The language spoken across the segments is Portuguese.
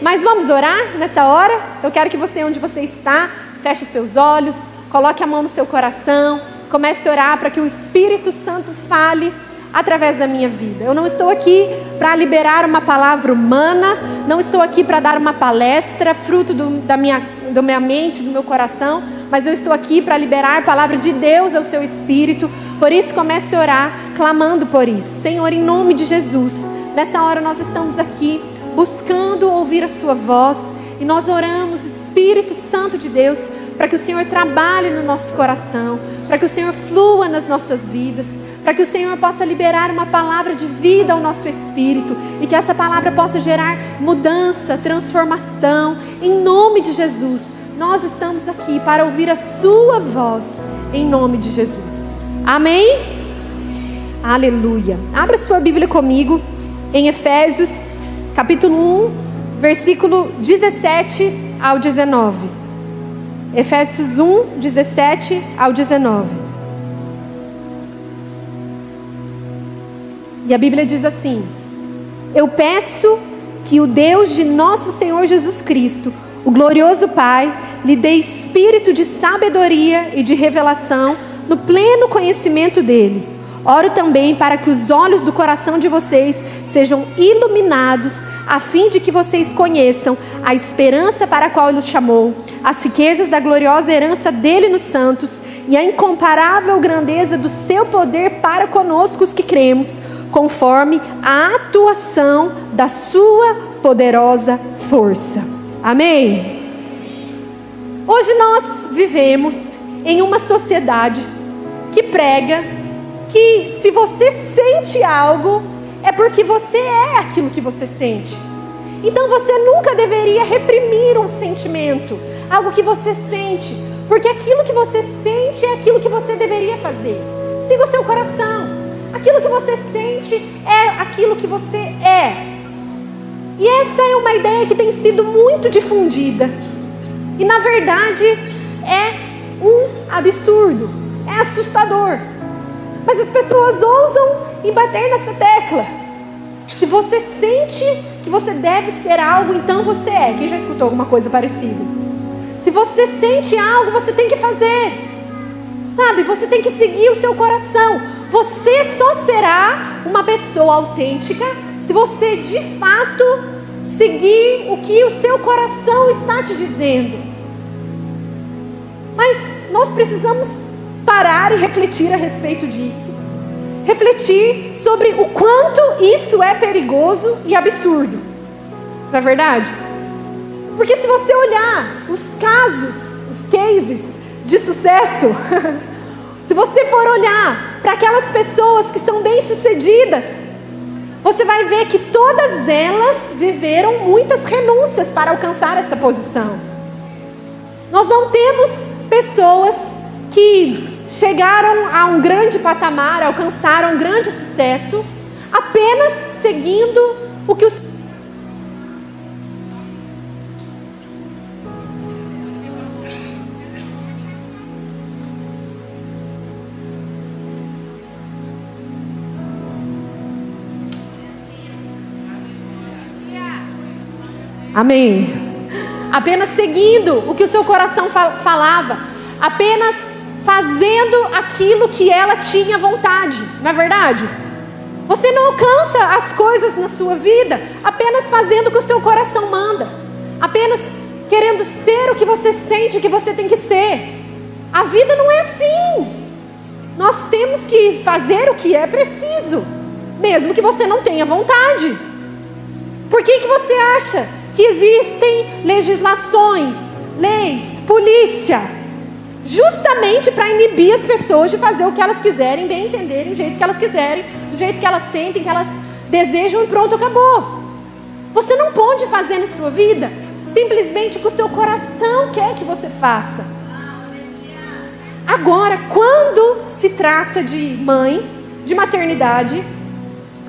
Mas vamos orar nessa hora? Eu quero que você, onde você está, feche os seus olhos, coloque a mão no seu coração, comece a orar para que o Espírito Santo fale através da minha vida. Eu não estou aqui para liberar uma palavra humana, não estou aqui para dar uma palestra, fruto da minha mente, do meu coração, mas eu estou aqui para liberar a palavra de Deus ao seu espírito. Por isso, comece a orar, clamando por isso. Senhor, em nome de Jesus, nessa hora nós estamos aqui buscando ouvir a sua voz, e nós oramos, Espírito Santo de Deus, para que o Senhor trabalhe no nosso coração, para que o Senhor flua nas nossas vidas, para que o Senhor possa liberar uma palavra de vida ao nosso espírito, e que essa palavra possa gerar mudança, transformação, em nome de Jesus. Nós estamos aqui para ouvir a sua voz, em nome de Jesus. Amém? Aleluia. Abra sua Bíblia comigo em Efésios capítulo 1, versículo 17 ao 19. Efésios 1, 17 ao 19. E a Bíblia diz assim: eu peço que o Deus de nosso Senhor Jesus Cristo, o glorioso Pai, lhe dê espírito de sabedoria e de revelação no pleno conhecimento dele. Oro também para que os olhos do coração de vocês sejam iluminados, a fim de que vocês conheçam a esperança para a qual Ele os chamou, as riquezas da gloriosa herança dele nos santos e a incomparável grandeza do seu poder para conosco os que cremos, conforme a atuação da sua poderosa força. Amém? Hoje nós vivemos em uma sociedade que prega que se você sente algo, é porque você é aquilo que você sente. Então você nunca deveria reprimir um sentimento, algo que você sente, porque aquilo que você sente é aquilo que você deveria fazer. Siga o seu coração. Aquilo que você sente é aquilo que você é. E essa é uma ideia que tem sido muito difundida. E na verdade é um absurdo, é assustador. Mas as pessoas ousam em bater nessa tecla. Se você sente que você deve ser algo, então você é. Quem já escutou alguma coisa parecida? Se você sente algo, você tem que fazer. Sabe, você tem que seguir o seu coração. Você só será uma pessoa autêntica se você de fato seguir o que o seu coração está te dizendo. Mas nós precisamos parar e refletir a respeito disso. Refletir sobre o quanto isso é perigoso e absurdo. Não é verdade? Porque se você olhar os casos, os cases de sucesso, se você for olhar para aquelas pessoas que são bem-sucedidas, você vai ver que todas elas viveram muitas renúncias para alcançar essa posição. Nós não temos pessoas que chegaram a um grande patamar, alcançaram um grande sucesso, apenas seguindo o que os... Amém. Apenas seguindo o que o seu coração falava, apenas fazendo aquilo que ela tinha vontade, não é verdade? Você não alcança as coisas na sua vida apenas fazendo o que o seu coração manda, apenas querendo ser o que você sente que você tem que ser. A vida não é assim. Nós temos que fazer o que é preciso, mesmo que você não tenha vontade. Por que você acha que existem legislações, leis, polícia? Justamente para inibir as pessoas de fazer o que elas quiserem, bem entenderem, do jeito que elas quiserem, do jeito que elas sentem, que elas desejam, e pronto, acabou. Você não pode fazer na sua vida simplesmente o que o seu coração quer que você faça. Agora, quando se trata de mãe, de maternidade,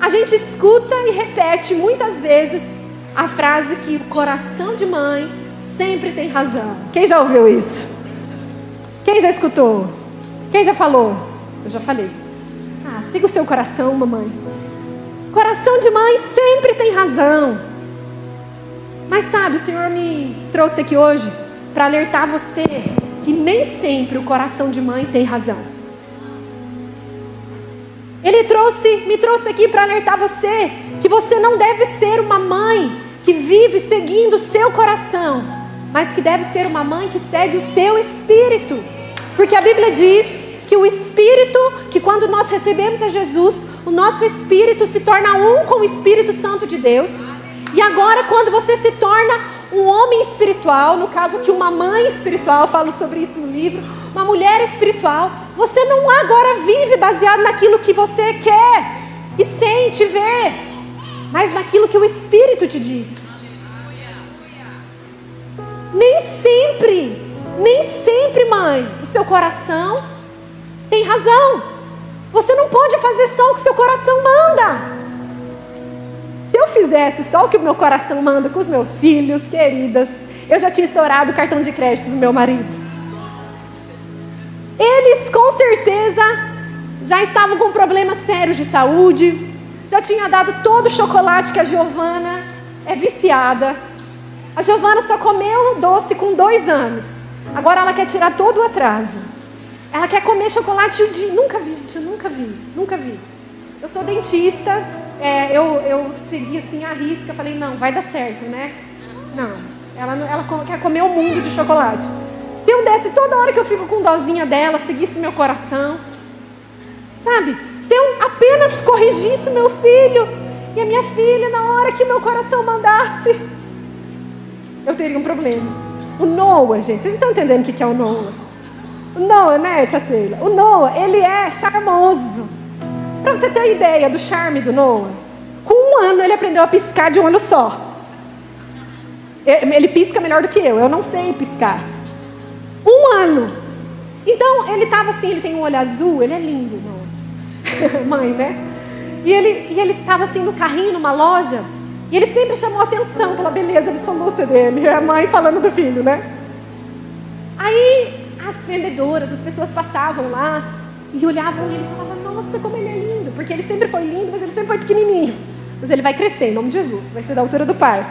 a gente escuta e repete muitas vezes a frase que o coração de mãe sempre tem razão. Quem já ouviu isso? Quem já escutou? Quem já falou? Eu já falei. Siga o seu coração, mamãe. Coração de mãe sempre tem razão. Mas sabe, o Senhor me trouxe aqui hoje para alertar você que nem sempre o coração de mãe tem razão. Ele me trouxe aqui para alertar você que você não deve ser uma mãe que vive seguindo o seu coração, mas que deve ser uma mãe que segue o seu espírito. Porque a Bíblia diz que o espírito, que quando nós recebemos a Jesus, o nosso espírito se torna um com o Espírito Santo de Deus. E agora, quando você se torna um homem espiritual, no caso aqui uma mãe espiritual, eu falo sobre isso no livro, uma mulher espiritual, você não agora vive baseado naquilo que você quer e sente, vê, mas naquilo que o Espírito te diz. Nem sempre, mãe, o seu coração tem razão. Você não pode fazer só o que seu coração manda. Se eu fizesse só o que o meu coração manda com os meus filhos, queridas, eu já tinha estourado o cartão de crédito do meu marido. Eles, com certeza, já estavam com problemas sérios de saúde, já tinha dado todo o chocolate que a Giovana é viciada. A Giovana só comeu doce com 2 anos. Agora ela quer tirar todo o atraso. Ela quer comer chocolate o dia. Nunca vi, gente, eu nunca vi. Eu sou dentista, eu segui assim a risca, falei, não, vai dar certo, né? Não, ela quer comer o mundo de chocolate. Se eu desse toda hora que eu fico com dozinha dela, seguisse meu coração, sabe? Se eu apenas corrigisse o meu filho e a minha filha na hora que meu coração mandasse, eu teria um problema. O Noah, gente, vocês estão entendendo o que é o Noah? O Noah, né, tia Sheila? O Noah, ele é charmoso. Para você ter uma ideia do charme do Noah, com 1 ano ele aprendeu a piscar de um olho só. Ele pisca melhor do que eu não sei piscar. 1 ano. Então ele estava assim, ele tem um olho azul, ele é lindo, Noah. Mãe, né? E ele estava assim no carrinho, numa loja, e ele sempre chamou atenção pela beleza absoluta dele. A mãe falando do filho, né? Aí as vendedoras, as pessoas passavam lá e olhavam nele e falavam, nossa, como ele é lindo. Porque ele sempre foi lindo, mas ele sempre foi pequenininho. Mas ele vai crescer, em nome de Jesus, vai ser da altura do pai.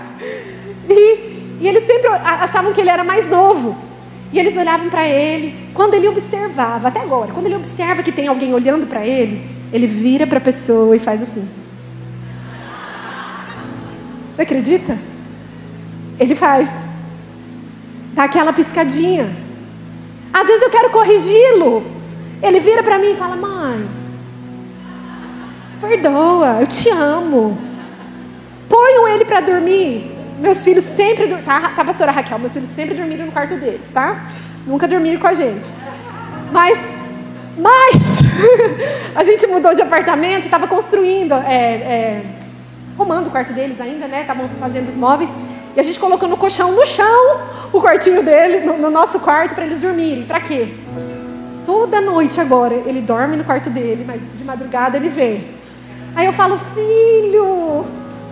E eles sempre achavam que ele era mais novo. E eles olhavam para ele. Quando ele observava, até agora, quando ele observa que tem alguém olhando para ele, ele vira para a pessoa e faz assim. Você acredita? Ele faz. Dá aquela piscadinha. Às vezes eu quero corrigi-lo. Ele vira para mim e fala, mãe, perdoa, eu te amo. Ponham ele para dormir. Meus filhos sempre dormiram. Tá, pastora Raquel, meus filhos sempre dormiram no quarto deles, tá? Nunca dormiram com a gente. Mas a gente mudou de apartamento e estava construindo, arrumando o quarto deles ainda, né? Estavam fazendo os móveis. E a gente colocou no colchão, no chão, o quartinho dele, no nosso quarto, para eles dormirem. Para quê? Toda noite agora, ele dorme no quarto dele, mas de madrugada ele vem. Aí eu falo, filho,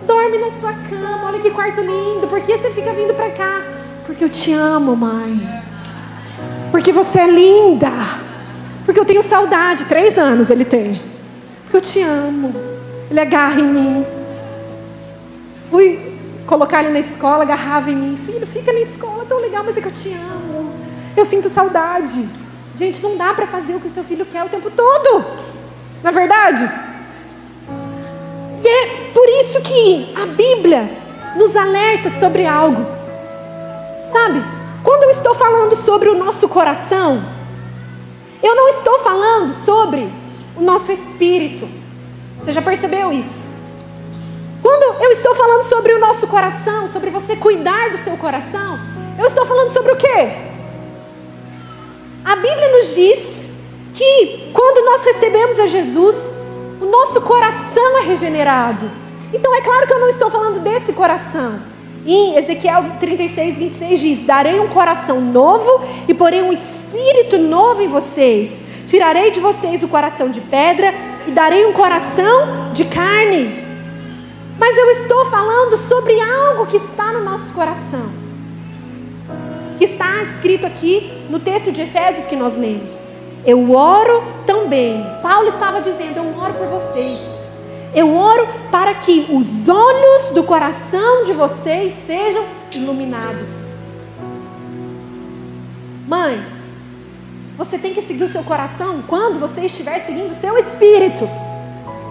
dorme na sua cama, olha que quarto lindo. Por que você fica vindo para cá? Porque eu te amo, mãe. Porque você é linda. Porque eu tenho saudade, 3 anos ele tem. Porque eu te amo. Ele agarra em mim. Fui colocar ele na escola, agarrava em mim. Filho, fica na escola, tão legal, mas é que eu te amo. Eu sinto saudade. Gente, não dá para fazer o que o seu filho quer o tempo todo. Não é verdade? E é por isso que a Bíblia nos alerta sobre algo. Sabe? Quando eu estou falando sobre o nosso coração, eu não estou falando sobre o nosso espírito. Você já percebeu isso? Quando eu estou falando sobre o nosso coração, sobre você cuidar do seu coração, eu estou falando sobre o quê? A Bíblia nos diz que quando nós recebemos a Jesus, o nosso coração é regenerado. Então é claro que eu não estou falando desse coração. Em Ezequiel 36, 26 diz, darei um coração novo e porei um espírito novo em vocês. Tirarei de vocês o coração de pedra e darei um coração de carne. Mas eu estou falando sobre algo que está no nosso coração, que está escrito aqui no texto de Efésios que nós lemos. Eu oro também. Paulo estava dizendo, eu oro por vocês. Eu oro para que os olhos do coração de vocês sejam iluminados. Mãe, você tem que seguir o seu coração quando você estiver seguindo o seu espírito.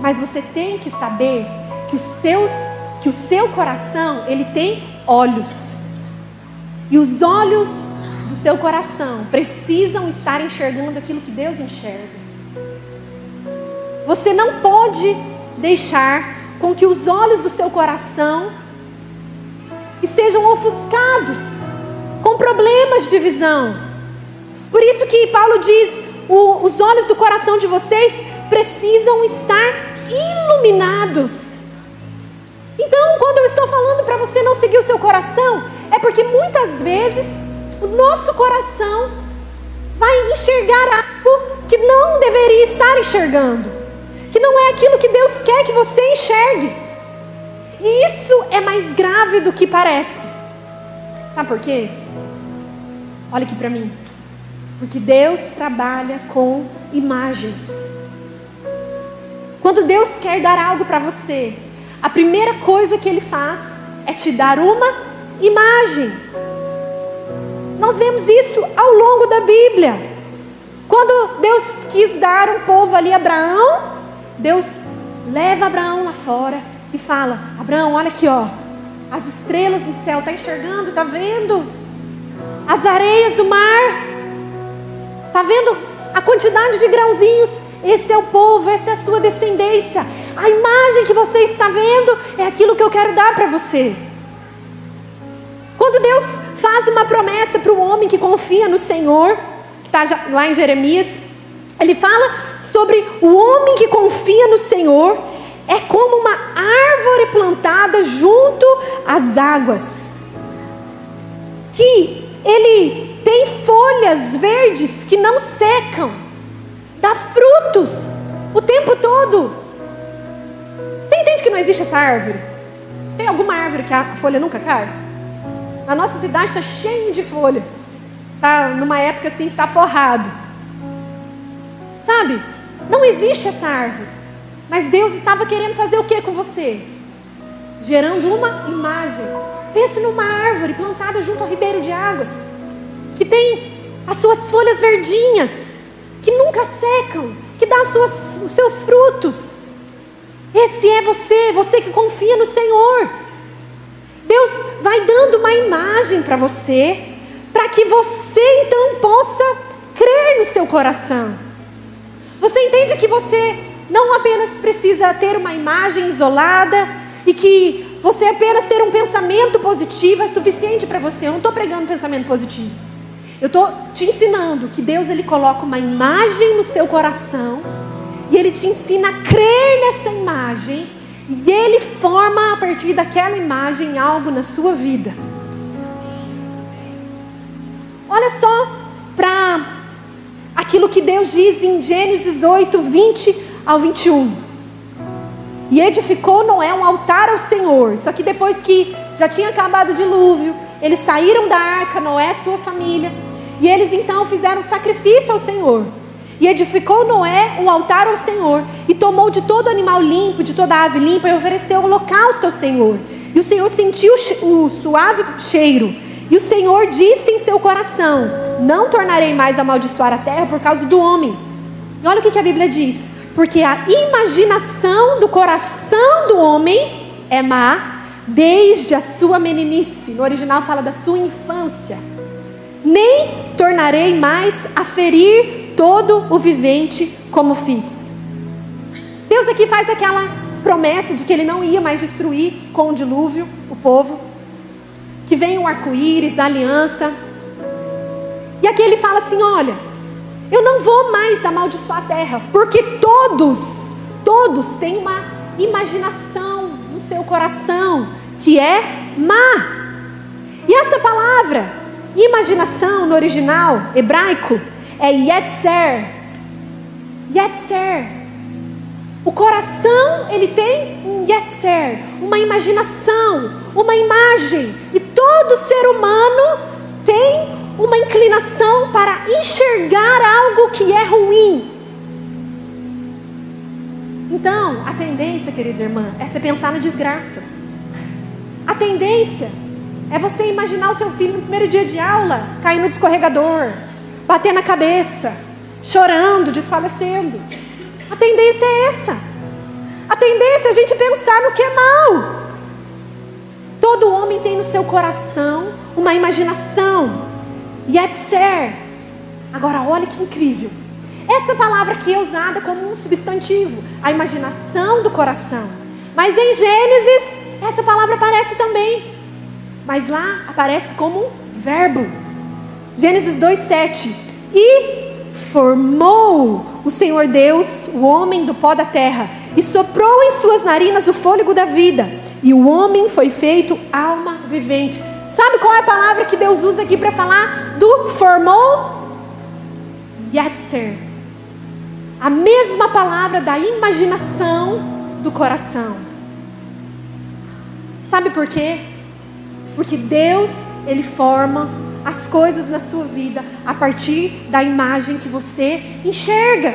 Mas você tem que saber que o seu coração, ele tem olhos. E os olhos do seu coração precisam estar enxergando aquilo que Deus enxerga. Você não pode deixar com que os olhos do seu coração estejam ofuscados com problemas de visão. Por isso que Paulo diz, os olhos do coração de vocês precisam estar iluminados. Então, quando eu estou falando para você não seguir o seu coração, é porque muitas vezes o nosso coração vai enxergar algo que não deveria estar enxergando, que não é aquilo que Deus quer que você enxergue. E isso é mais grave do que parece. Sabe por quê? Olha aqui para mim. Porque Deus trabalha com imagens. Quando Deus quer dar algo para você, a primeira coisa que Ele faz é te dar uma imagem. Nós vemos isso ao longo da Bíblia. Quando Deus quis dar um povo ali a Abraão, Deus leva Abraão lá fora e fala: Abraão, olha aqui, ó, as estrelas do céu, tá enxergando? Tá vendo? As areias do mar, tá vendo a quantidade de grãozinhos? Esse é o povo, essa é a sua descendência. A imagem que você está vendo é aquilo que eu quero dar para você. Quando Deus faz uma promessa para o homem que confia no Senhor, que está lá em Jeremias, Ele fala sobre o homem que confia no Senhor, é como uma árvore plantada junto às águas, que ele tem folhas verdes que não secam, dá frutos o tempo todo. Você entende que não existe essa árvore? Tem alguma árvore que a folha nunca cai? A nossa cidade está cheia de folha. Está numa época assim que está forrado. Sabe? Não existe essa árvore. Mas Deus estava querendo fazer o que com você? Gerando uma imagem. Pense numa árvore plantada junto ao ribeiro de águas, que tem as suas folhas verdinhas, que nunca secam, que dá os seus frutos. Esse é você que confia no Senhor. Deus vai dando uma imagem para você, para que você então possa crer no seu coração. Você entende que você não apenas precisa ter uma imagem isolada e que você apenas ter um pensamento positivo é suficiente para você. Eu não estou pregando pensamento positivo. Eu estou te ensinando que Deus, Ele coloca uma imagem no seu coração e Ele te ensina a crer nessa imagem, e Ele forma a partir daquela imagem algo na sua vida. Olha só para aquilo que Deus diz em Gênesis 8, 20 ao 21. E edificou Noé um altar ao Senhor. Só que depois que já tinha acabado o dilúvio, eles saíram da arca, Noé e sua família, e eles então fizeram sacrifício ao Senhor. E edificou Noé um altar ao Senhor, e tomou de todo animal limpo, de toda ave limpa, e ofereceu holocausto ao Senhor. E o Senhor sentiu o suave cheiro. E o Senhor disse em seu coração: não tornarei mais a amaldiçoar a terra por causa do homem. E olha o que a Bíblia diz: porque a imaginação do coração do homem é má desde a sua meninice. No original fala da sua infância. Nem tornarei mais a ferir todo o vivente como fiz. Deus aqui faz aquela promessa de que Ele não ia mais destruir com o dilúvio o povo, que vem o arco-íris, a aliança. E aqui Ele fala assim: olha, eu não vou mais amaldiçoar a terra, porque todos têm uma imaginação no seu coração que é má. E essa palavra imaginação no original hebraico é yetzer. Yetzer. O coração, ele tem um yetzer, uma imaginação, uma imagem. E todo ser humano tem uma inclinação para enxergar algo que é ruim. Então, a tendência, querida irmã, é você pensar na desgraça. A tendência É você imaginar o seu filho no primeiro dia de aula, caindo no escorregador, batendo a cabeça, chorando, desfalecendo. A tendência é essa. A tendência é a gente pensar no que é mal. Todo homem tem no seu coração uma imaginação. Yetzer. Agora olha que incrível. Essa palavra aqui é usada como um substantivo, a imaginação do coração. Mas em Gênesis, essa palavra aparece também. Mas lá aparece como um verbo. Gênesis 2:7. E formou o Senhor Deus o homem do pó da terra, e soprou em suas narinas o fôlego da vida, e o homem foi feito alma vivente. Sabe qual é a palavra que Deus usa aqui para falar do formou? Yetzer. A mesma palavra da imaginação do coração. Sabe por quê? Porque Deus, Ele forma as coisas na sua vida a partir da imagem que você enxerga.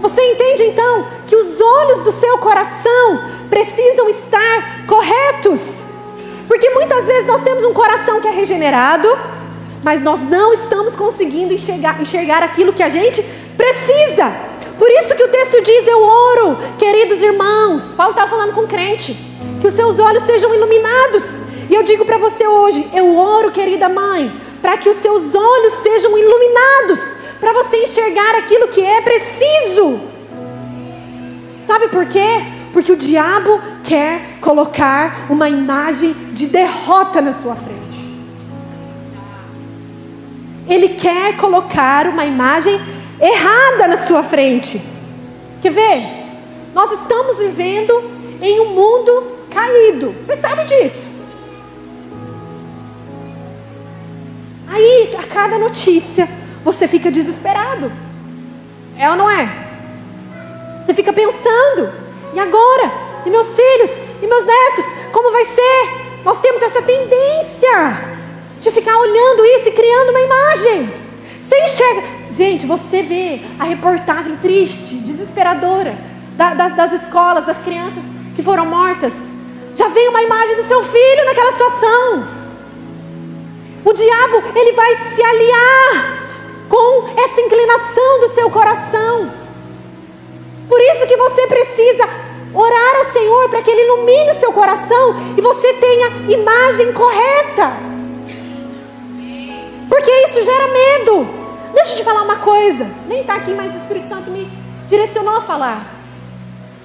Você entende então que os olhos do seu coração precisam estar corretos? Porque muitas vezes nós temos um coração que é regenerado, mas nós não estamos conseguindo enxergar aquilo que a gente precisa. Por isso que o texto diz: eu oro, queridos irmãos. Paulo estava falando com o crente, que os seus olhos sejam iluminados. E eu digo para você hoje: eu oro, querida mãe, para que os seus olhos sejam iluminados, para você enxergar aquilo que é preciso. Sabe por quê? Porque o diabo quer colocar uma imagem de derrota na sua frente. Ele quer colocar uma imagem errada na sua frente. Quer ver? Nós estamos vivendo em um mundo caído. Você sabe disso? Aí, a cada notícia, você fica desesperado. É ou não é? Você fica pensando: e agora? E meus filhos? E meus netos? Como vai ser? Nós temos essa tendência de ficar olhando isso e criando uma imagem. Você enxerga. Gente, você vê a reportagem triste, desesperadora das escolas, das crianças que foram mortas. Já vem uma imagem do seu filho naquela situação. O diabo, ele vai se aliar com essa inclinação do seu coração. Por isso que você precisa orar ao Senhor para que Ele ilumine o seu coração e você tenha imagem correta. Porque isso gera medo. Deixa eu te falar uma coisa. Nem está aqui, mas o Espírito Santo me direcionou a falar.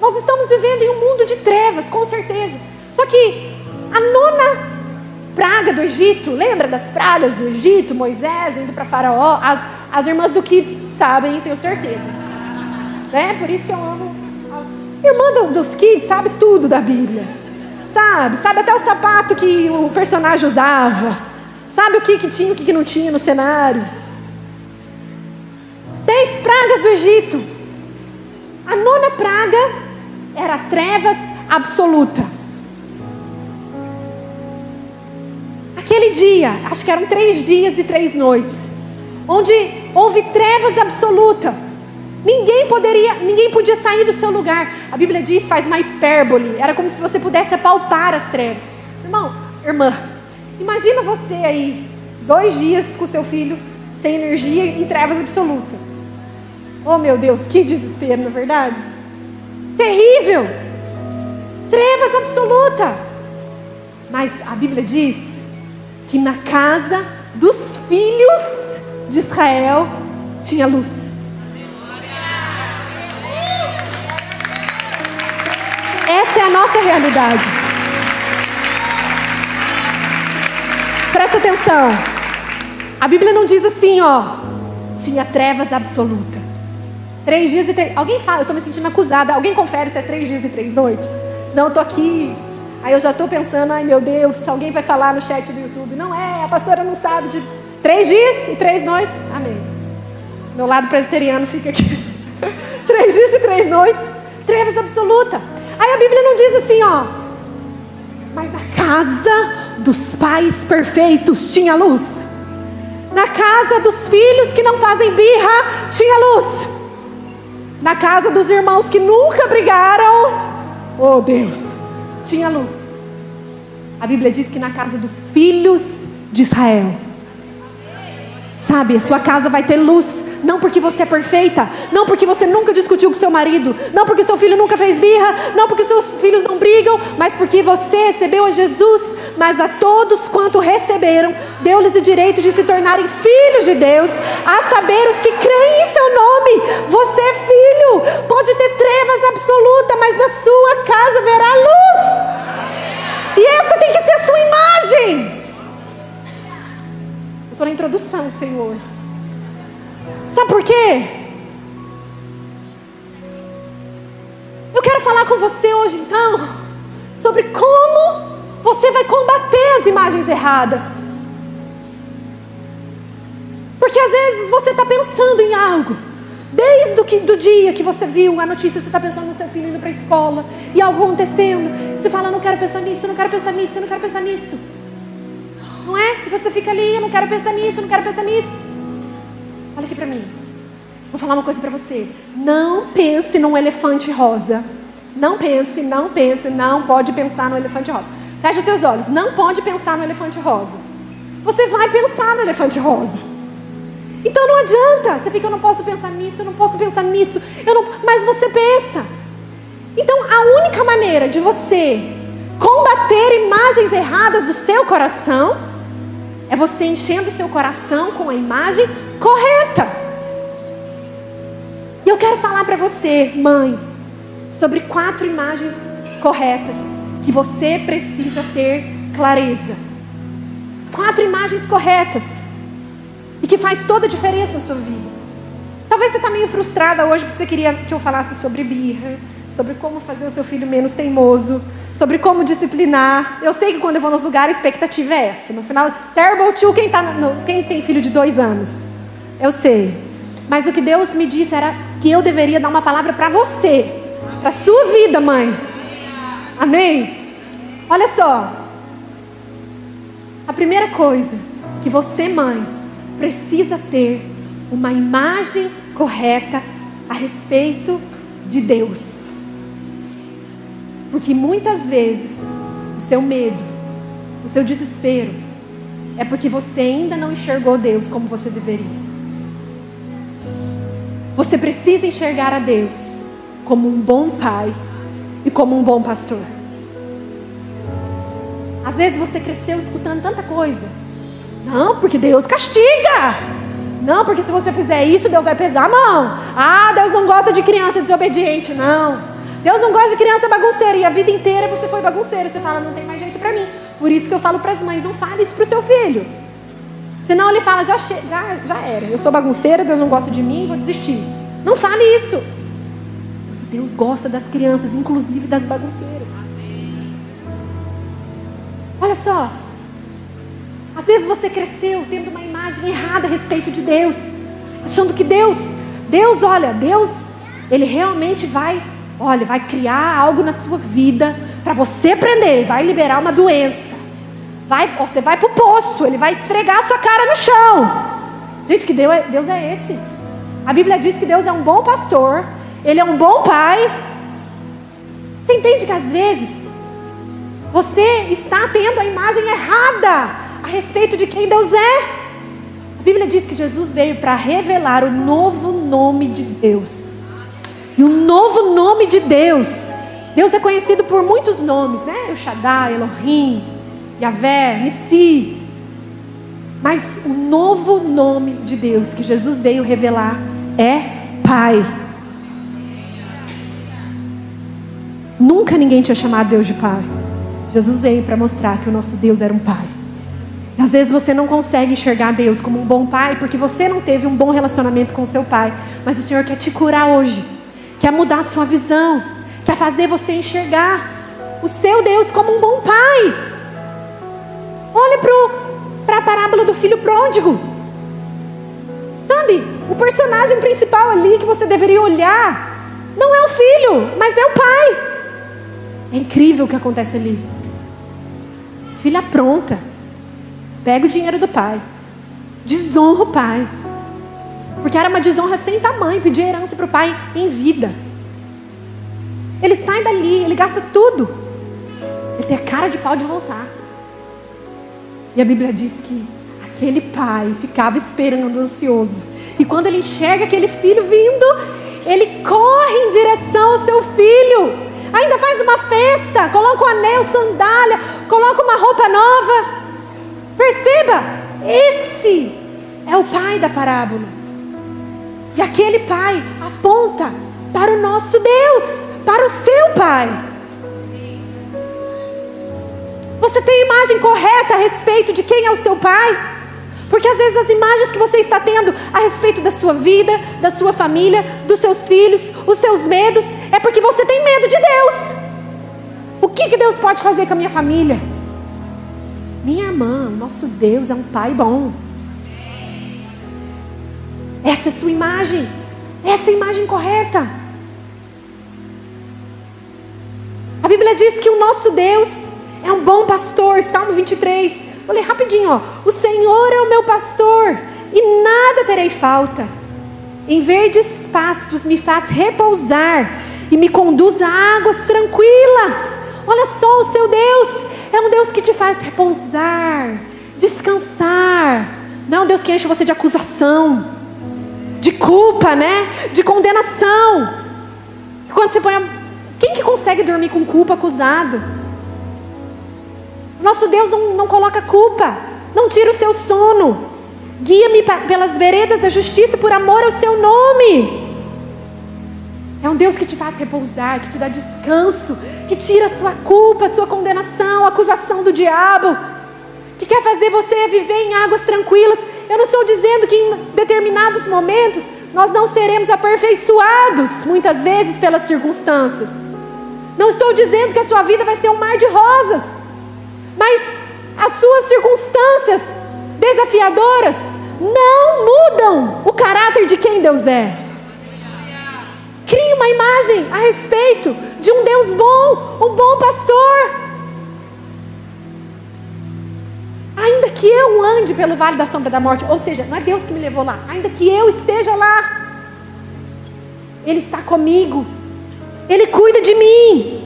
Nós estamos vivendo em um mundo de trevas, com certeza. Só que a nona praga do Egito, lembra das pragas do Egito? Moisés indo para Faraó. As irmãs do Kids sabem, eu tenho certeza. Né? Por isso que eu amo. A irmã dos Kids sabe tudo da Bíblia. Sabe até o sapato que o personagem usava. Sabe o que tinha e o que não tinha no cenário. 10 pragas do Egito. A nona praga era trevas absoluta. Aquele dia, acho que eram 3 dias e 3 noites, onde houve trevas absoluta. Ninguém podia sair do seu lugar. A Bíblia diz, faz uma hipérbole. Era como se você pudesse apalpar as trevas. Irmã, imagina você aí, 2 dias com seu filho, sem energia, em trevas absoluta. Oh meu Deus, que desespero, não é verdade? Terrível! Trevas absoluta! Mas a Bíblia diz que na casa dos filhos de Israel tinha luz. Essa é a nossa realidade. Presta atenção. A Bíblia não diz assim, tinha trevas absoluta. 3 dias e 3... Alguém fala, eu estou me sentindo acusada. Alguém confere se é 3 dias e 3 noites? Senão eu estou aqui, aí eu já estou pensando, ai meu Deus, alguém vai falar no chat do YouTube. Não é, a pastora não sabe de 3 dias e 3 noites. Amém. Meu lado presbiteriano fica aqui. 3 dias e 3 noites, trevas absoluta. Aí a Bíblia não diz assim, mas na casa dos pais perfeitos tinha luz. Na casa dos filhos que não fazem birra tinha luz. Na casa dos irmãos que nunca brigaram, oh Deus, tinha luz. A Bíblia diz que na casa dos filhos de Israel, sabe, a sua casa vai ter luz. Não porque você é perfeita, não porque você nunca discutiu com seu marido, não porque seu filho nunca fez birra, não porque seus filhos não brigam, mas porque você recebeu a Jesus. Mas a todos quanto receberam, deu-lhes o direito de se tornarem filhos de Deus, a saber, os que creem em seu nome. Você é filho, pode ter trevas absoluta, mas na sua casa haverá luz. E essa tem que ser a sua imagem. Eu estou na introdução, Senhor. Sabe por quê? Eu quero falar com você hoje, então, sobre como você vai combater as imagens erradas. Porque às vezes você está pensando em algo, desde do dia que você viu a notícia, você está pensando no seu filho indo para a escola, e algo acontecendo, você fala, eu não quero pensar nisso, eu não quero pensar nisso, eu não quero pensar nisso. Não é? E você fica ali, eu não quero pensar nisso, eu não quero pensar nisso. Olha aqui pra mim. Vou falar uma coisa pra você. Não pense num elefante rosa. Não pense, não pode pensar no elefante rosa. Feche os seus olhos. Não pode pensar no elefante rosa. Você vai pensar no elefante rosa. Então não adianta. Você fica, eu não posso pensar nisso, eu não posso pensar nisso. Mas você pensa. Então a única maneira de você combater imagens erradas do seu coração é você enchendo o seu coração com a imagem correta. E eu quero falar para você, mãe, sobre 4 imagens corretas que você precisa ter clareza. 4 imagens corretas e que faz toda a diferença na sua vida. Talvez você está meio frustrada hoje porque você queria que eu falasse sobre birra, sobre como fazer o seu filho menos teimoso, sobre como disciplinar. Eu sei que quando eu vou nos lugares a expectativa é essa. No final, terrible two, quem tem filho de 2 anos? Eu sei. Mas o que Deus me disse era que eu deveria dar uma palavra para você, para a sua vida, mãe. Amém? Olha só. A primeira coisa que você, mãe, precisa ter uma imagem correta a respeito de Deus. Porque muitas vezes o seu medo, o seu desespero é porque você ainda não enxergou Deus como você deveria. Você precisa enxergar a Deus como um bom pai e como um bom pastor. Às vezes você cresceu escutando tanta coisa. Não, porque Deus castiga. Não, porque se você fizer isso, Deus vai pesar a mão. Ah, Deus não gosta de criança desobediente. Não. Deus não gosta de criança bagunceira. E a vida inteira você foi bagunceiro. Você fala, não tem mais jeito pra mim. Por isso que eu falo pras mães, não fale isso pro seu filho. Senão ele fala, já era. Eu sou bagunceira, Deus não gosta de mim, vou desistir. Não fale isso. Porque Deus gosta das crianças, inclusive das bagunceiras. Olha só. Às vezes você cresceu tendo uma imagem errada a respeito de Deus. Achando que Deus, Ele realmente vai criar algo na sua vida para você aprender, vai liberar uma doença. Você vai pro poço, Ele vai esfregar a sua cara no chão. Gente, que Deus é esse? A Bíblia diz que Deus é um bom pastor, Ele é um bom pai. Você entende que às vezes você está tendo a imagem errada a respeito de quem Deus é? A Bíblia diz que Jesus veio para revelar o novo nome de Deus. E o novo nome de Deus é conhecido por muitos nomes, né? El Shaddai, Elohim, Yahvé, Nissi. Mas o novo nome de Deus que Jesus veio revelar é Pai. Nunca ninguém tinha chamado Deus de Pai. Jesus veio para mostrar que o nosso Deus era um Pai. E às vezes você não consegue enxergar Deus como um bom Pai porque você não teve um bom relacionamento com o seu Pai. Mas o Senhor quer te curar hoje, quer mudar a sua visão, quer fazer você enxergar o seu Deus como um bom Pai. Olha para a parábola do filho pródigo. Sabe, o personagem principal ali que você deveria olhar não é o filho, mas é o pai. É incrível o que acontece ali. Filha pronta, pega o dinheiro do pai, desonra o pai, porque era uma desonra sem tamanho, pedir herança para o pai em vida. Ele sai dali, ele gasta tudo, ele tem a cara de pau de voltar. E a Bíblia diz que aquele pai ficava esperando, ansioso. E quando ele enxerga aquele filho vindo, ele corre em direção ao seu filho. Ainda faz uma festa, coloca um anel, sandália, coloca uma roupa nova. Perceba, esse é o pai da parábola. E aquele pai aponta para o nosso Deus, para o seu pai. Você tem a imagem correta a respeito de quem é o seu pai? Porque às vezes as imagens que você está tendo a respeito da sua vida, da sua família, dos seus filhos, os seus medos, é porque você tem medo de Deus. O que Deus pode fazer com a minha família? Minha irmã, o nosso Deus é um pai bom. Essa é a sua imagem. Essa é a imagem correta. A Bíblia diz que o nosso Deus é um bom pastor. Salmo 23. Vou ler rapidinho, ó. O Senhor é o meu pastor e nada terei falta. Em verdes pastos me faz repousar e me conduz a águas tranquilas. Olha só, o seu Deus é um Deus que te faz repousar, descansar. Não é um Deus que enche você de acusação, de culpa, né? De condenação. Quando você põe Quem que consegue dormir com culpa, acusado? Nosso Deus não coloca culpa, não tira o seu sono. Guia-me pelas veredas da justiça por amor ao seu nome. É um Deus que te faz repousar, que te dá descanso, que tira a sua culpa, a sua condenação, a acusação do diabo, que quer fazer você viver em águas tranquilas. Eu não estou dizendo que em determinados momentos nós não seremos aperfeiçoados, muitas vezes pelas circunstâncias. Não estou dizendo que a sua vida vai ser um mar de rosas, mas as suas circunstâncias desafiadoras não mudam o caráter de quem Deus é. Crie uma imagem a respeito de um Deus bom, um bom pastor. Ainda que eu ande pelo vale da sombra da morte, ou seja, não é Deus que me levou lá, ainda que eu esteja lá, Ele está comigo, Ele cuida de mim.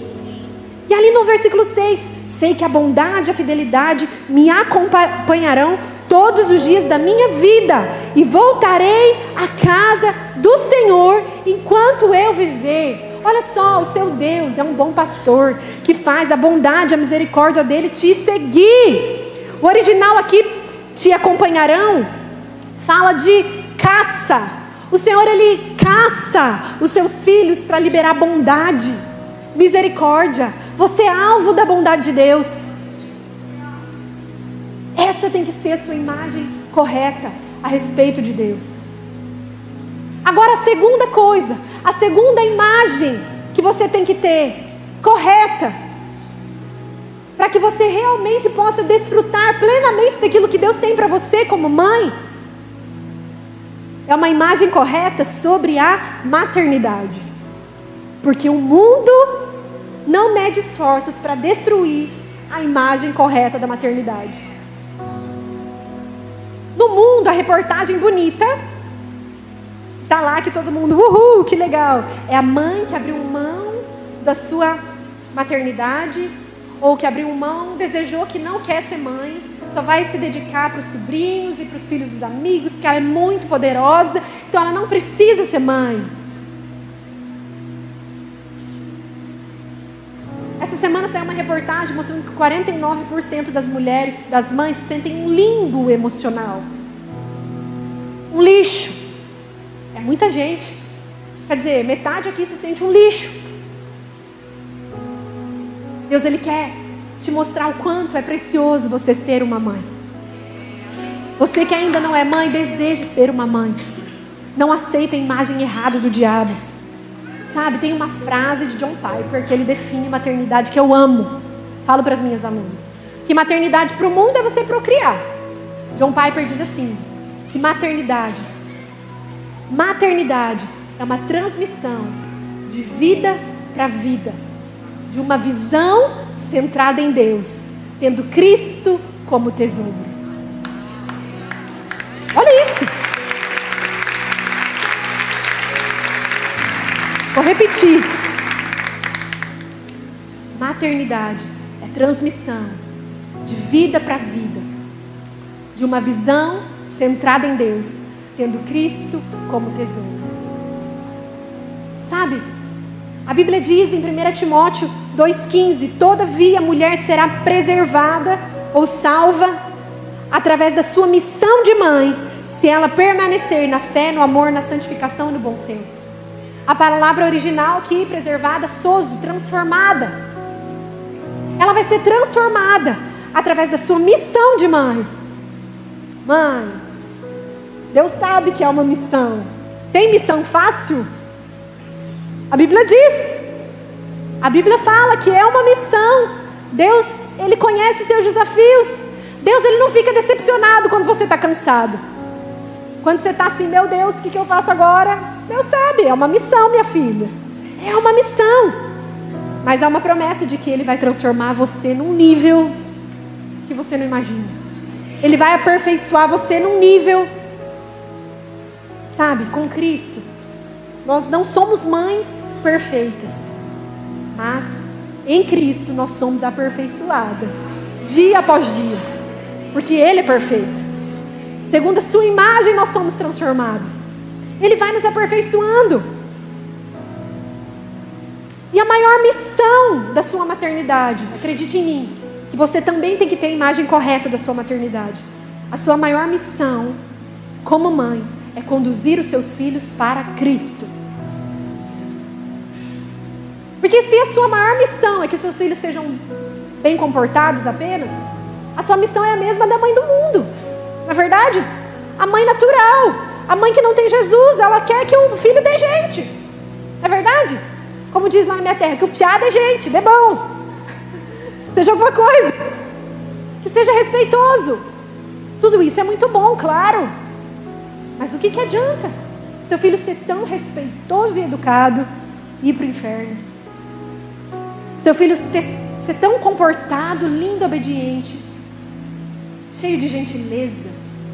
E ali no versículo 6, sei que a bondade e a fidelidade me acompanharão todos os dias da minha vida, e voltarei à casa do Senhor enquanto eu viver. Olha só, o seu Deus é um bom pastor, que faz a bondade e a misericórdia dele te seguir. O original aqui, te acompanharão, fala de caça. O Senhor, Ele caça os seus filhos para liberar bondade, misericórdia. Você é alvo da bondade de Deus. Essa tem que ser a sua imagem correta a respeito de Deus. Agora a segunda coisa, a segunda imagem que você tem que ter correta, para que você realmente possa desfrutar plenamente daquilo que Deus tem para você como mãe, é uma imagem correta sobre a maternidade. Porque o mundo não mede esforços para destruir a imagem correta da maternidade. No mundo, a reportagem bonita, está lá que todo mundo, uhul, que legal. É a mãe que abriu mão da sua maternidade, ou que abriu mão, desejou que não quer ser mãe, só vai se dedicar para os sobrinhos e para os filhos dos amigos, porque ela é muito poderosa, então ela não precisa ser mãe. Essa semana saiu uma reportagem mostrando que 49% das mulheres, das mães, se sentem um limbo emocional. Um lixo. É muita gente. Quer dizer, metade aqui se sente um lixo. Deus, Ele quer te mostrar o quanto é precioso você ser uma mãe. Você que ainda não é mãe, deseja ser uma mãe. Não aceita a imagem errada do diabo. Sabe, tem uma frase de John Piper que ele define maternidade que eu amo. Falo para as minhas alunas. Que maternidade para o mundo é você procriar. John Piper diz assim, que maternidade é uma transmissão de vida para vida. De uma visão centrada em Deus, tendo Cristo como tesouro. Olha isso. Vou repetir. Maternidade é transmissão de vida para vida, de uma visão centrada em Deus, tendo Cristo como tesouro. Sabe? A Bíblia diz em 1 Timóteo 2,15: todavia a mulher será preservada ou salva através da sua missão de mãe, se ela permanecer na fé, no amor, na santificação e no bom senso. A palavra original aqui, preservada, sozo, transformada. Ela vai ser transformada através da sua missão de mãe. Mãe, Deus sabe que é uma missão. Tem missão fácil? A Bíblia diz. A Bíblia fala que é uma missão. Deus, Ele conhece os seus desafios. Deus, Ele não fica decepcionado quando você está cansado. Quando você está assim, meu Deus, o que eu faço agora? Deus sabe, é uma missão, minha filha. É uma missão. Mas há uma promessa de que Ele vai transformar você num nível que você não imagina. Ele vai aperfeiçoar você num nível, sabe, com Cristo. Nós não somos mães perfeitas, mas em Cristo nós somos aperfeiçoadas, dia após dia, porque Ele é perfeito. Segundo a sua imagem nós somos transformados. Ele vai nos aperfeiçoando. E a maior missão da sua maternidade, acredite em mim, que você também tem que ter a imagem correta da sua maternidade. A sua maior missão como mãe é conduzir os seus filhos para Cristo. Porque se a sua maior missão é que os seus filhos sejam bem comportados apenas, a sua missão é a mesma da mãe do mundo. Não é verdade? A mãe natural, a mãe que não tem Jesus, ela quer que o filho dê gente. Não é verdade? Como diz lá na minha terra, que o piá dê gente, dê bom. Seja alguma coisa. Que seja respeitoso. Tudo isso é muito bom, claro. Mas o que adianta seu filho ser tão respeitoso e educado e ir para o inferno? Seu filho ser tão comportado, lindo, obediente, cheio de gentileza.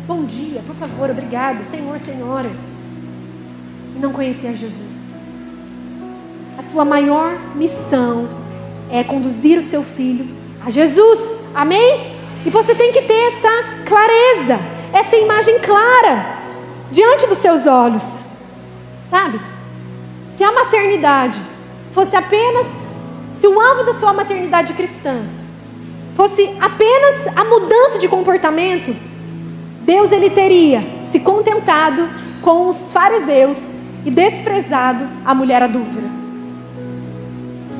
Bom dia, por favor, obrigada, Senhor, Senhora. E não conhecer a Jesus. A sua maior missão é conduzir o seu filho a Jesus. Amém? E você tem que ter essa clareza, essa imagem clara diante dos seus olhos. Sabe? Se a maternidade fosse apenas, se o alvo da sua maternidade cristã fosse apenas a mudança de comportamento, Deus, Ele teria se contentado com os fariseus e desprezado a mulher adúltera.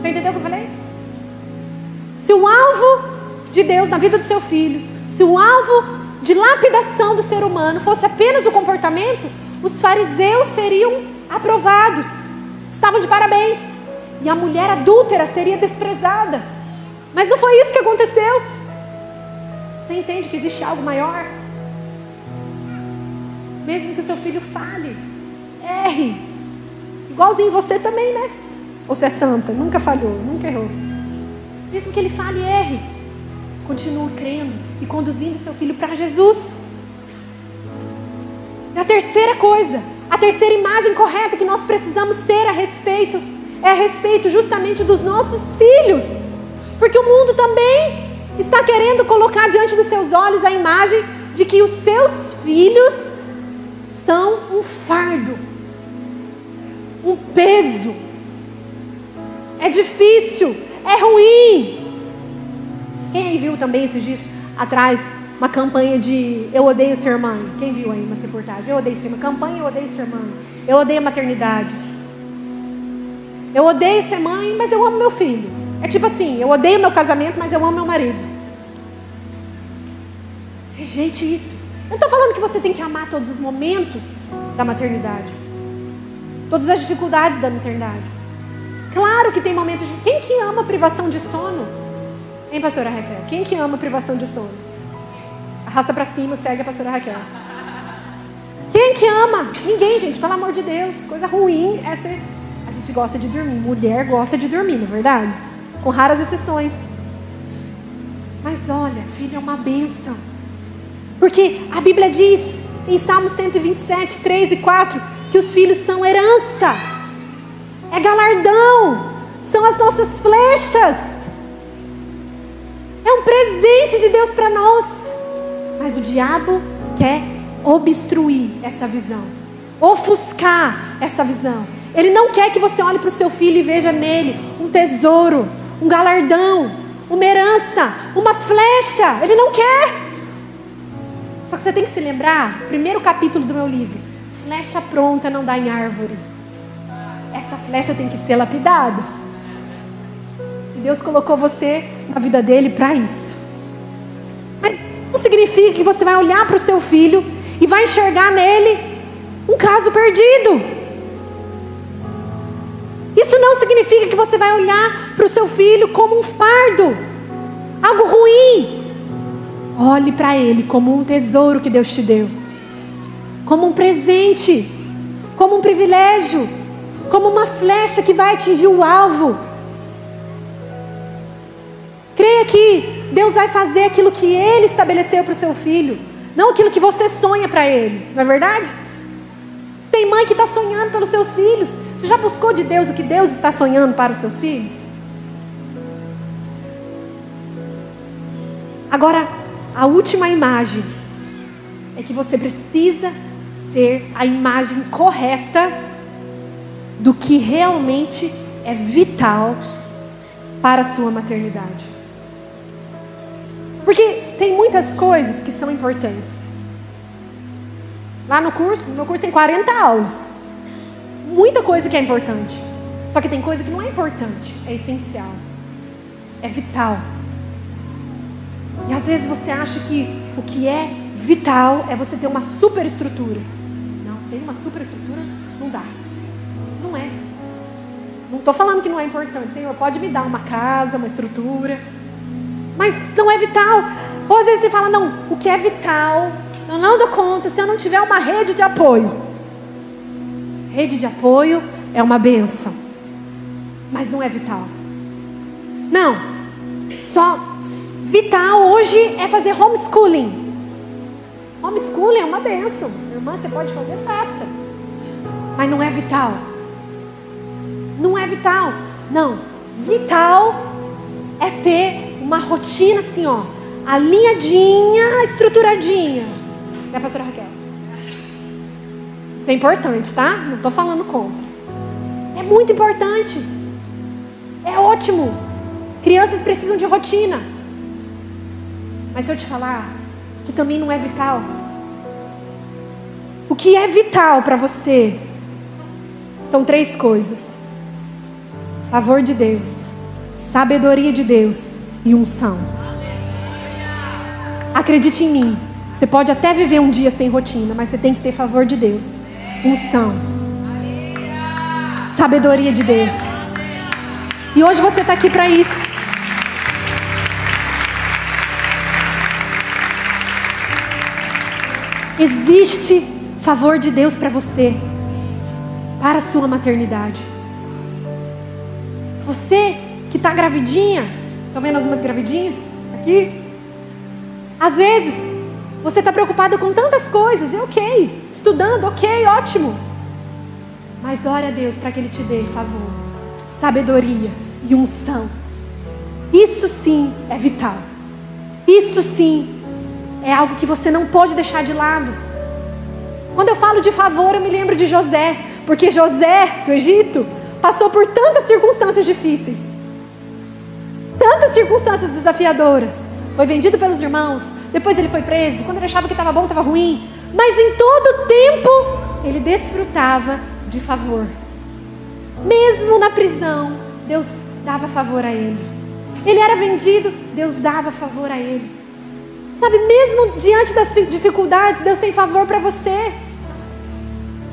Você entendeu o que eu falei? Se o alvo de Deus na vida do seu filho, se o alvo de lapidação do ser humano fosse apenas o comportamento, os fariseus seriam aprovados, estavam de parabéns, e a mulher adúltera seria desprezada. Mas não foi isso que aconteceu. Você entende que existe algo maior? Mesmo que o seu filho fale, erre, igualzinho você também, né? Ou você é santa, nunca falhou, nunca errou. Mesmo que ele fale e erre, continue crendo e conduzindo seu filho para Jesus. E a terceira coisa, a terceira imagem correta que nós precisamos ter a respeito, é a respeito justamente dos nossos filhos. Porque o mundo também está querendo colocar diante dos seus olhos a imagem de que os seus filhos são um fardo, um peso. É difícil, é ruim. Quem aí viu também esses dias atrás uma campanha de eu odeio ser mãe? Quem viu aí uma reportagem? Eu odeio ser mãe. Campanha eu odeio ser mãe. Eu odeio a maternidade. Eu odeio ser mãe, mas eu amo meu filho. É tipo assim, eu odeio meu casamento, mas eu amo meu marido. Rejeite isso. Eu não estou falando que você tem que amar todos os momentos da maternidade, todas as dificuldades da maternidade. Claro que tem momentos de... Quem que ama privação de sono? Hein, pastora Raquel? Quem que ama privação de sono? Arrasta para cima, segue a pastora Raquel. Quem que ama? Ninguém, gente, pelo amor de Deus. Coisa ruim é ser... A gente gosta de dormir. Mulher gosta de dormir, não é verdade? Com raras exceções. Mas olha, filho é uma bênção. Porque a Bíblia diz em Salmo 127, 3 e 4, que os filhos são herança, é galardão, são as nossas flechas, é um presente de Deus para nós. Mas Mas o diabo quer obstruir essa visão, ofuscar essa visão. Ele não quer que você olhe para o seu filho e veja nele um tesouro, um galardão, uma herança, uma flecha. Ele não quer. Só que você tem que se lembrar, primeiro capítulo do meu livro: flecha pronta não dá em árvore. Essa flecha tem que ser lapidada. E Deus colocou você na vida dele para isso. Mas não significa que você vai olhar para o seu filho e vai enxergar nele um caso perdido. Isso não significa que você vai olhar para o seu filho como um fardo, algo ruim. Olhe para ele como um tesouro que Deus te deu, como um presente, como um privilégio, como uma flecha que vai atingir o alvo. Creia que Deus vai fazer aquilo que Ele estabeleceu para o seu filho, não aquilo que você sonha para ele, não é verdade? Tem mãe que está sonhando pelos seus filhos. Você já buscou de Deus o que Deus está sonhando para os seus filhos? Agora, a última imagem é que você precisa ter a imagem correta do que realmente é vital para a sua maternidade. Porque tem muitas coisas que são importantes. Lá no meu curso tem 40 aulas. Muita coisa que é importante. Só que tem coisa que não é importante, é essencial, é vital. E às vezes você acha que o que é vital é você ter uma superestrutura. Não, sem uma superestrutura não dá. Não é. Não estou falando que não é importante. Senhor, pode me dar uma casa, uma estrutura, mas não é vital. Ou às vezes você fala, não, o que é vital eu não dou conta se eu não tiver uma rede de apoio. Rede de apoio é uma bênção, mas não é vital. Não, só vital hoje é fazer homeschooling. Homeschooling é uma bênção. Irmã, você pode fazer, faça. Mas não é vital. Não é vital. Não, vital é ter uma rotina assim, ó, alinhadinha, estruturadinha. Né, pastora Raquel? Isso é importante, tá? Não estou falando contra. É muito importante. É ótimo. Crianças precisam de rotina. Mas se eu te falar que também não é vital, o que é vital para você são 3 coisas: favor de Deus, sabedoria de Deus e unção. Acredite em mim. Você pode até viver um dia sem rotina, mas você tem que ter favor de Deus, unção, sabedoria de Deus. E hoje você está aqui para isso. Existe favor de Deus para você, para a sua maternidade. Você que está gravidinha, está vendo algumas gravidinhas aqui? Às vezes você está preocupado com tantas coisas, e ok, estudando, ok, ótimo. Mas ore a Deus para que Ele te dê favor, sabedoria e unção. Isso sim é vital. Isso sim é algo que você não pode deixar de lado. Quando eu falo de favor, eu me lembro de José, porque José do Egito passou por tantas circunstâncias difíceis, tantas circunstâncias desafiadoras. Foi vendido pelos irmãos, depois ele foi preso. Quando ele achava que estava bom, estava ruim. Mas em todo tempo ele desfrutava de favor. Mesmo na prisão, Deus dava favor a ele. Ele era vendido, Deus dava favor a ele. Sabe, mesmo diante das dificuldades, Deus tem favor para você.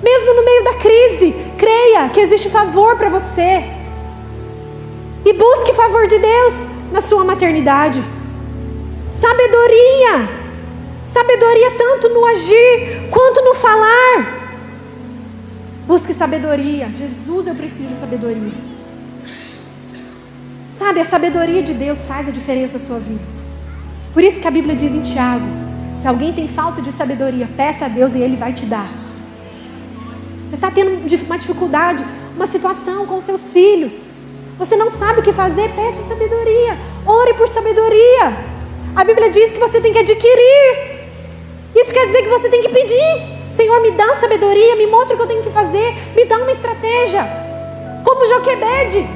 Mesmo no meio da crise, creia que existe favor para você. E busque favor de Deus na sua maternidade. Sabedoria. Sabedoria tanto no agir quanto no falar. Busque sabedoria. Jesus, eu preciso de sabedoria. Sabe, a sabedoria de Deus faz a diferença na sua vida. Por isso que a Bíblia diz em Tiago: se alguém tem falta de sabedoria, peça a Deus e Ele vai te dar. Você está tendo uma dificuldade, uma situação com seus filhos, você não sabe o que fazer, peça sabedoria. Ore por sabedoria. A Bíblia diz que você tem que adquirir. Isso quer dizer que você tem que pedir. Senhor, me dá sabedoria, me mostra o que eu tenho que fazer, me dá uma estratégia. Como Joquebede,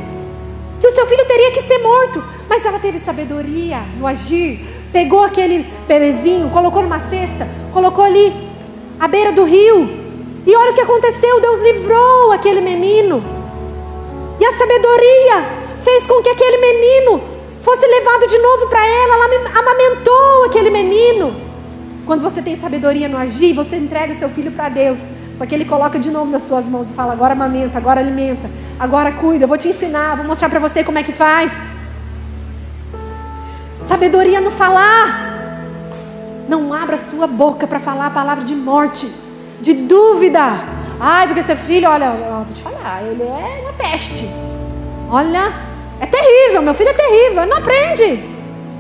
que o seu filho teria que ser morto, mas ela teve sabedoria no agir. Pegou aquele bebezinho, colocou numa cesta, colocou ali à beira do rio, e olha o que aconteceu. Deus livrou aquele menino, e a sabedoria fez com que aquele menino fosse levado de novo para ela amamentou aquele menino. Quando você tem sabedoria no agir, você entrega seu filho para Deus, só que Ele coloca de novo nas suas mãos e fala: agora amamenta, agora alimenta, agora cuida, eu vou te ensinar, vou mostrar para você como é que faz. Sabedoria no falar. Não abra sua boca para falar a palavra de morte, de dúvida. Ai, porque seu filho, olha, eu vou te falar, ele é uma peste. Olha, é terrível, meu filho é terrível, ele não aprende.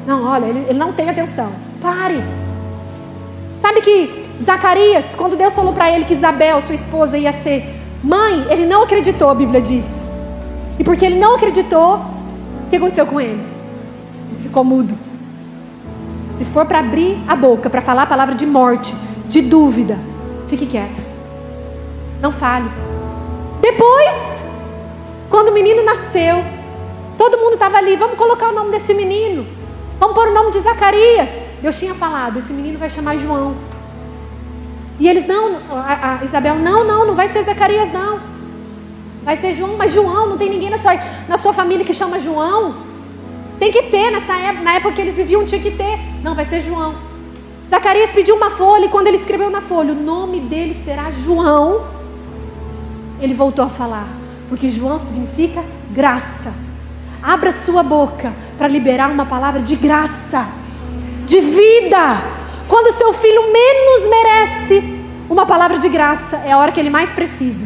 Não, olha, ele não tem atenção. Pare. Sabe que Zacarias, quando Deus falou para ele que Isabel, sua esposa, ia ser mãe, ele não acreditou, a Bíblia diz. E porque ele não acreditou, o que aconteceu com ele? Ele ficou mudo. Se for para abrir a boca, para falar a palavra de morte, de dúvida, fique quieta. Não fale. Depois, quando o menino nasceu, todo mundo estava ali: vamos colocar o nome desse menino, vamos pôr o nome de Zacarias. Deus tinha falado: esse menino vai chamar João. E eles não, a Isabel, não vai ser Zacarias não, vai ser João. Mas João, não tem ninguém na sua família que chama João. Tem que ter, na época que eles viviam tinha que ter. Não, vai ser João. Zacarias pediu uma folha, e quando ele escreveu na folha: o nome dele será João, ele voltou a falar, porque João significa graça. Abra sua boca para liberar uma palavra de graça, de vida. Quando o seu filho menos merece uma palavra de graça, é a hora que ele mais precisa.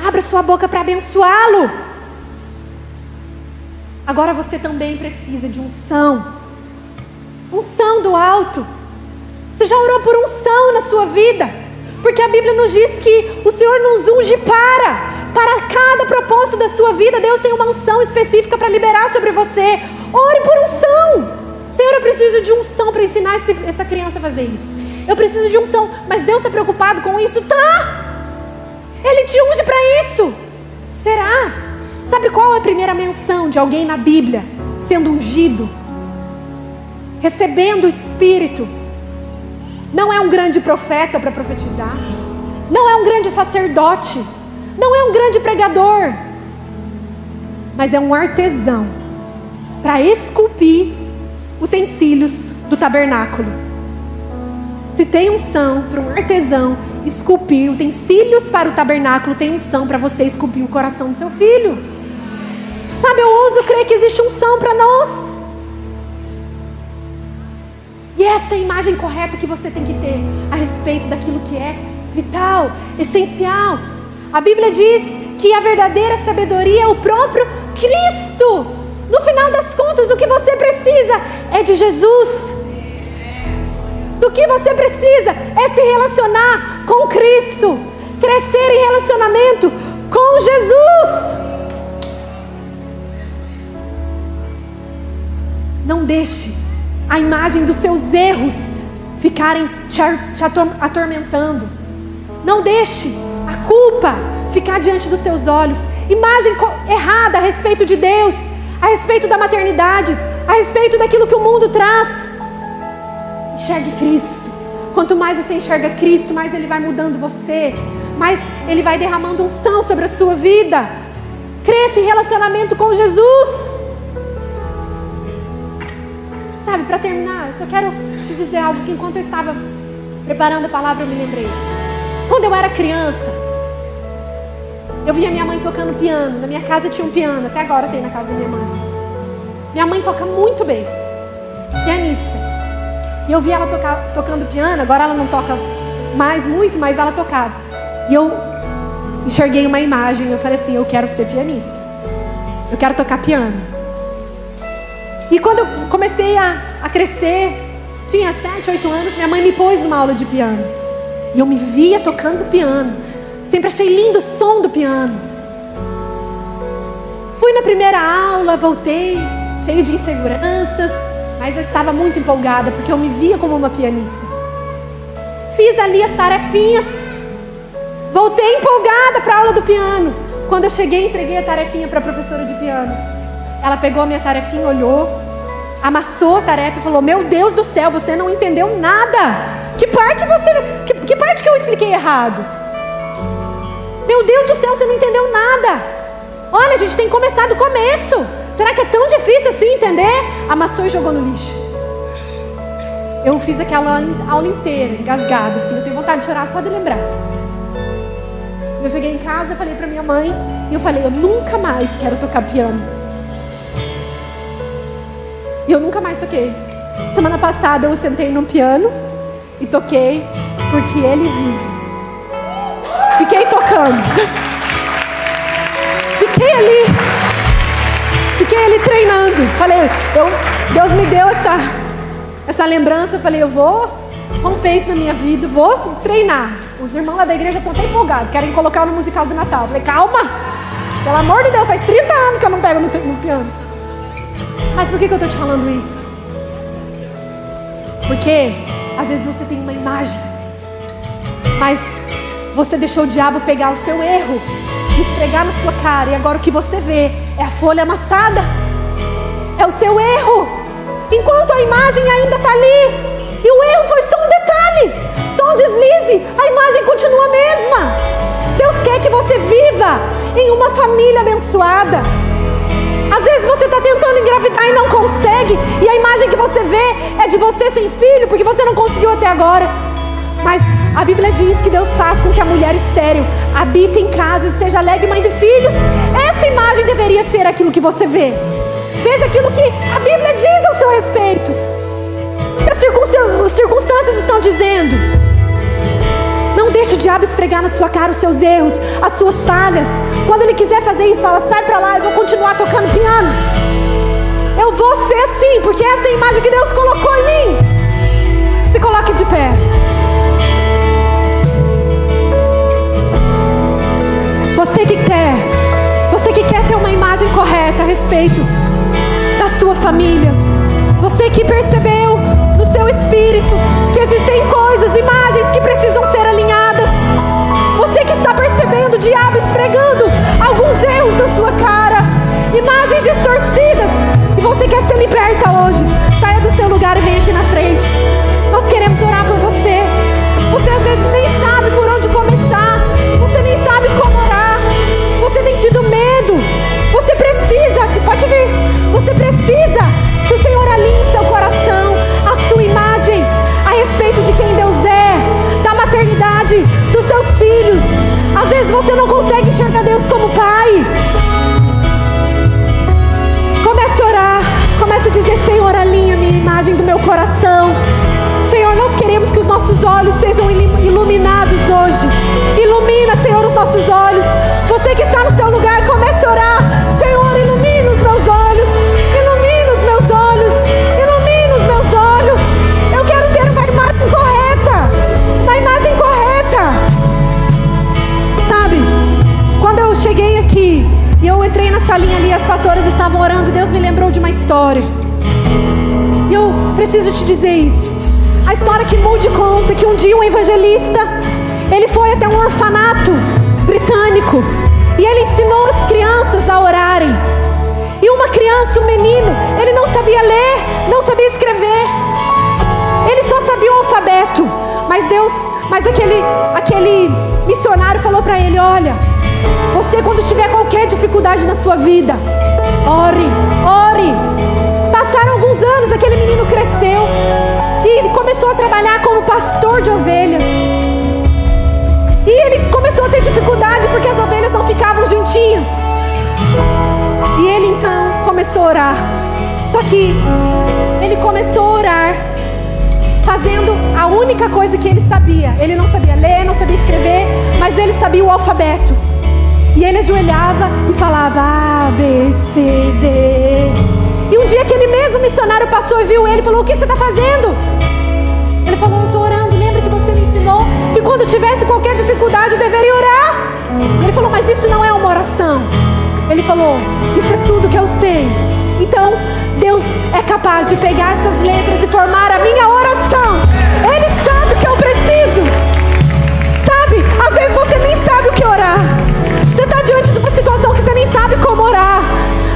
Abra sua boca para abençoá-lo. Agora você também precisa de unção. Unção do alto. Você já orou por unção na sua vida? Porque a Bíblia nos diz que o Senhor nos unge para cada propósito da sua vida. Deus tem uma unção específica para liberar sobre você. Ore por unção. Senhor, eu preciso de unção para ensinar essa criança a fazer isso. Eu preciso de unção. Mas Deus está preocupado com isso? Tá. Ele te unge para isso. Será? Sabe qual é a primeira menção de alguém na Bíblia sendo ungido? Recebendo o Espírito. Não é um grande profeta para profetizar. Não é um grande sacerdote. Não é um grande pregador. Mas é um artesão para esculpir utensílios do tabernáculo. Se tem unção para um artesão esculpir utensílios para o tabernáculo, tem unção para você esculpir o coração do seu filho. Sabe, eu ouso crer que existe unção para nós. E essa é a imagem correta que você tem que ter a respeito daquilo que é vital, essencial. A Bíblia diz que a verdadeira sabedoria é o próprio Cristo. No final das contas, o que você precisa é de Jesus. Do que você precisa é se relacionar com Cristo, crescer em relacionamento com Jesus. Não deixe a imagem dos seus erros ficarem te atormentando. Não deixe a culpa ficar diante dos seus olhos. Imagem errada a respeito de Deus, a respeito da maternidade, a respeito daquilo que o mundo traz. Enxergue Cristo. Quanto mais você enxerga Cristo, mais Ele vai mudando você, mais Ele vai derramando unção sobre a sua vida. Cresça em relacionamento com Jesus. Sabe, para terminar, eu só quero te dizer algo que enquanto eu estava preparando a palavra eu me lembrei. Quando eu era criança, eu via minha mãe tocando piano. Na minha casa tinha um piano, até agora tem na casa da minha mãe. Minha mãe toca muito bem, pianista. E eu vi ela tocando piano. Agora ela não toca mais muito, mas ela tocava. E eu enxerguei uma imagem. Eu falei assim: eu quero ser pianista. Eu quero tocar piano. E quando eu comecei a crescer, tinha 7, 8 anos, minha mãe me pôs numa aula de piano. E eu me via tocando piano. Sempre achei lindo o som do piano. Fui na primeira aula, voltei cheio de inseguranças. Mas eu estava muito empolgada, porque eu me via como uma pianista. Fiz ali as tarefinhas. Voltei empolgada para a aula do piano. Quando eu cheguei, entreguei a tarefinha para a professora de piano. Ela pegou a minha tarefinha, olhou, amassou a tarefa e falou: meu Deus do céu, você não entendeu nada. Que parte que eu expliquei errado? Meu Deus do céu, você não entendeu nada. Olha, a gente tem que começar do começo. Será que é tão difícil assim entender? Amassou e jogou no lixo. Eu fiz aquela aula inteira, engasgada, assim. Eu tenho vontade de chorar só de lembrar. Eu cheguei em casa, falei pra minha mãe, e eu falei: eu nunca mais quero tocar piano. E eu nunca mais toquei. Semana passada eu sentei no piano e toquei, porque ele vive. Fiquei tocando. Fiquei ali treinando. Falei, Deus me deu essa lembrança. Eu falei, eu vou romper isso na minha vida, vou treinar. Os irmãos lá da igreja estão até empolgados, querem colocar no musical do Natal. Eu falei, calma, pelo amor de Deus, faz 30 anos que eu não pego no piano. Mas por que eu estou te falando isso? Porque às vezes você tem uma imagem, mas você deixou o diabo pegar o seu erro e esfregar na sua cara, e agora o que você vê é a folha amassada, é o seu erro, enquanto a imagem ainda está ali. E o erro foi só um detalhe, só um deslize, a imagem continua a mesma. Deus quer que você viva em uma família abençoada. Às vezes você está tentando engravidar e não consegue, e a imagem que você vê é de você sem filho, porque você não conseguiu até agora. Mas a Bíblia diz que Deus faz com que a mulher estéril habite em casa e seja alegre mãe de filhos. Essa imagem deveria ser aquilo que você vê. Veja aquilo que a Bíblia diz ao seu respeito. As circunstâncias estão dizendo. Não deixe o diabo esfregar na sua cara os seus erros, as suas falhas. Quando ele quiser fazer isso, fala, sai pra lá, eu vou continuar tocando piano. Eu vou ser assim, porque essa é a imagem que Deus colocou em mim. Se coloque de pé. Você que quer ter uma imagem correta a respeito da sua família. Você que percebeu no seu espírito que existem coisas, imagens que precisam ser alinhadas. Você que está percebendo o diabo esfregando alguns erros na sua cara, imagens distorcidas, e você quer ser liberta hoje. Saia do seu lugar e venha aqui na frente. Nós queremos orar por você. Você às vezes nem sabe por onde começar. Você nem sabe como orar. Você tem tido medo. Você precisa, pode vir, você precisa que o Senhor alinhe seu coração, a sua imagem a respeito de quem Deus é, da maternidade dos seus filhos. Às vezes você não consegue enxergar Deus como pai. Comece a orar, comece a dizer, Senhor, alinha minha imagem do meu coração. Senhor, nós queremos que os nossos olhos sejam iluminados hoje. Ilumina, Senhor, os nossos olhos. Você que está no seu lugar, comece a orar. Senhor, ilumina os meus olhos. Ilumina os meus olhos. Ilumina os meus olhos. Eu quero ter uma imagem correta. Uma imagem correta. Sabe, quando eu cheguei aqui e eu entrei na salinha ali, as pastoras estavam orando, Deus me lembrou de uma história. E eu preciso te dizer isso. A história que Moody conta que um dia um evangelista, ele foi até um orfanato britânico e ele ensinou as crianças a orarem. E uma criança, um menino, ele não sabia ler, não sabia escrever, ele só sabia o alfabeto. Mas aquele missionário falou para ele, olha, você quando tiver qualquer dificuldade na sua vida, ore, ore. Passaram alguns anos, aquele menino cresceu e começou a trabalhar como pastor de ovelhas. E ele começou a ter dificuldade porque as ovelhas não ficavam juntinhas. E ele então começou a orar. Só que ele começou a orar fazendo a única coisa que ele sabia. Ele não sabia ler, não sabia escrever, mas ele sabia o alfabeto. E ele ajoelhava e falava A, B, C, D. E um dia aquele mesmo missionário passou e viu ele e falou, o que você está fazendo? Ele falou, eu estou orando, lembra que você me ensinou que quando tivesse qualquer dificuldade eu deveria orar? Ele falou, mas isso não é uma oração. Ele falou, isso é tudo que eu sei. Então, Deus é capaz de pegar essas letras e formar a minha oração. Ele sabe o que eu preciso. Sabe? Às vezes você nem sabe o que orar. Você está diante de uma situação que você nem sabe como orar.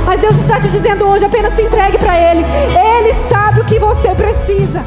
Mas Deus está te dizendo hoje, apenas se entregue para Ele. Ele sabe o que você precisa.